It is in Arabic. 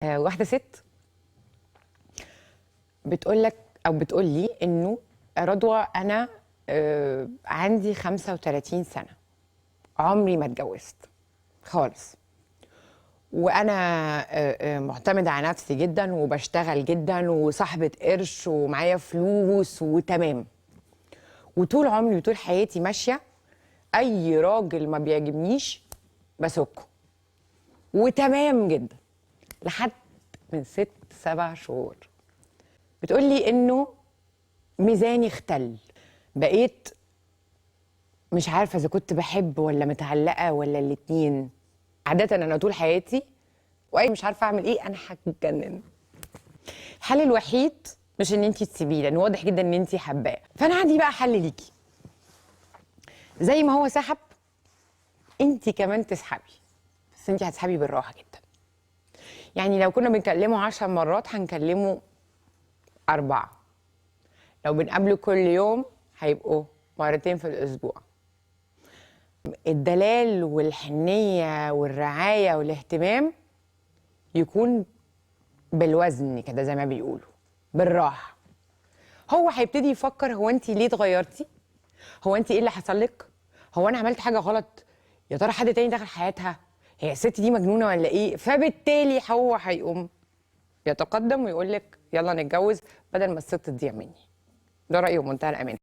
واحدة ست بتقول لك أو بتقول لي إنه رضوى أنا عندي 35 سنة، عمري ما اتجوزت خالص، وأنا معتمدة على نفسي جدا وبشتغل جدا وصاحبة قرش ومعايا فلوس وتمام، وطول عمري وطول حياتي ماشية أي راجل ما بيعجبنيش بسكه وتمام جدا لحد من 6-7 شهور. بتقولي انه ميزاني اختل، بقيت مش عارفه اذا كنت بحب ولا متعلقه ولا الاتنين. عاده انا طول حياتي واي مش عارفه اعمل ايه، انا هتجنن. الحل الوحيد مش ان انت تسيبيه، لان واضح جدا ان انت حباه. فانا عندي بقى حل ليكي، زي ما هو سحب انت كمان تسحبي، بس انت هتسحبي بالراحه جدا. يعني لو كنا بنكلمه 10 مرات هنكلمه 4، لو بنقابله كل يوم هيبقوا مرتين في الأسبوع. الدلال والحنية والرعاية والاهتمام يكون بالوزن كده زي ما بيقولوا، بالراحة. هو هيبتدي يفكر هو انت ليه اتغيرتي؟ هو انت ايه اللي حصل لك؟ هو انا عملت حاجة غلط؟ يا ترى حد تاني دخل حياتها؟ هي الست دي مجنونة ولا ايه؟ فبالتالي هو هيقوم يتقدم ويقول لك يلا نتجوز بدل ما الست تضيع مني. ده رأيي بمنتهى الأمانة.